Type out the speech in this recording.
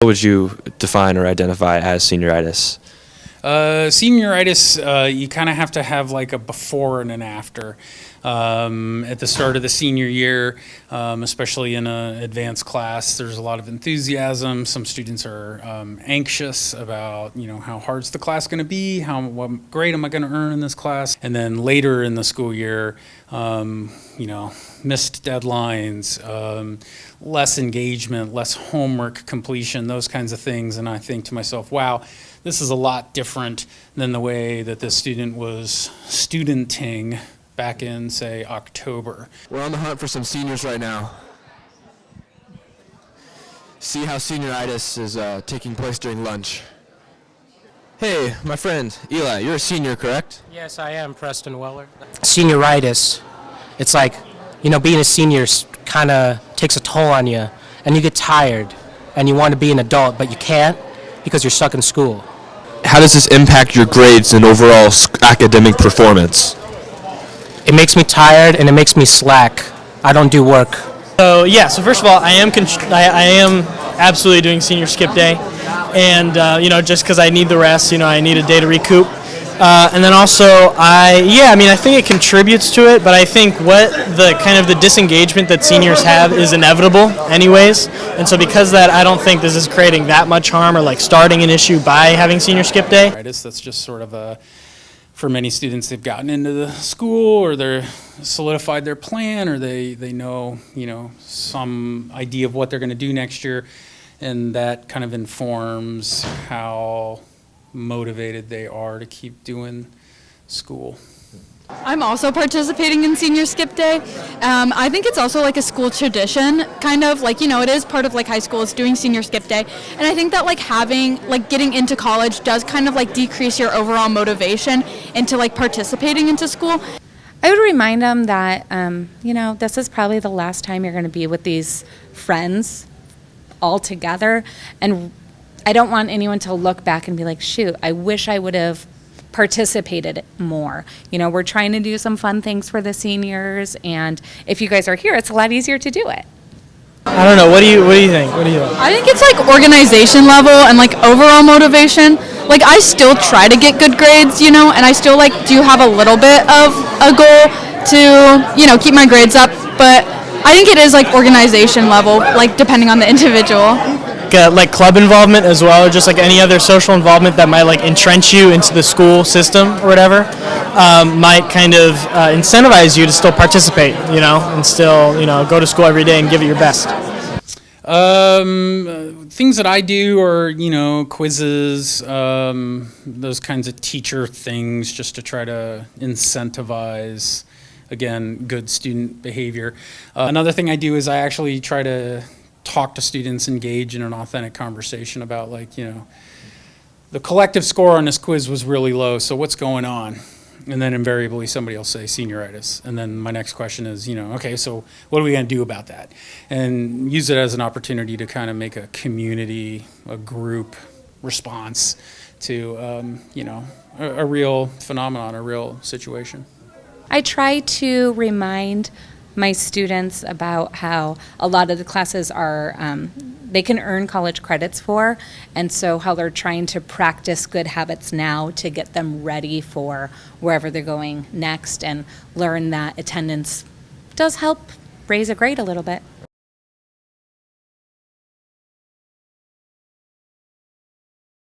What would you define or identify as senioritis? Senioritis, you kind of have to have like a before and an after. At the start of the senior year, especially in an advanced class, there's a lot of enthusiasm. Some students are anxious about, how hard's the class going to be, what grade am I going to earn in this class? And then later in the school year, missed deadlines, less engagement, less homework completion, those kinds of things. And I think to myself, wow, this is a lot different than the way that this student was studenting back in, say, October. We're on the hunt for some seniors right now. See how senioritis is taking place during lunch. Hey, my friend, Eli, you're a senior, correct? Yes, I am, Preston Weller. Senioritis. It's like, being a senior kind of takes a toll on you, and you get tired, and you want to be an adult, but you can't because you're stuck in school. How does this impact your grades and overall academic performance? It makes me tired, and it makes me slack. I don't do work. So first of all, I am absolutely doing senior skip day, and just because I need the rest, I need a day to recoup. And then also, I think it contributes to it, but I think what the disengagement that seniors have is inevitable anyways. And so because of that, I don't think this is creating that much harm or like starting an issue by having senior skip day. That's just sort of for many students, they've gotten into the school or they're solidified their plan or they know, some idea of what they're going to do next year. And that kind of informs how motivated they are to keep doing school. I'm also participating in senior skip day. I think it's also like a school tradition, kind of like, it is part of like high school, it's doing senior skip day. And I think that getting into college does kind of like decrease your overall motivation into like participating into school. I would remind them that, this is probably the last time you're going to be with these friends all together. And I don't want anyone to look back and be like, shoot, I wish I would have participated more. We're trying to do some fun things for the seniors, and if you guys are here, it's a lot easier to do it. I don't know. What do you think? I think it's like organization level and like overall motivation. Like I still try to get good grades, and I still do have a little bit of a goal to, keep my grades up, but I think it is like organization level, like depending on the individual. Like club involvement as well, or just like any other social involvement that might like entrench you into the school system or whatever, might kind of incentivize you to still participate, and still, go to school every day and give it your best. Things that I do are, quizzes, those kinds of teacher things just to try to incentivize, again, good student behavior. Another thing I do is I actually try to talk to students, engage in an authentic conversation about the collective score on this quiz was really low, so what's going on? And then invariably somebody will say senioritis. And then my next question is, okay, so what are we going to do about that? And use it as an opportunity to kind of make a community, a group response to, a real phenomenon, a real situation. I try to remind my students about how a lot of the classes are, they can earn college credits for, and so how they're trying to practice good habits now to get them ready for wherever they're going next, and learn that attendance does help raise a grade a little bit.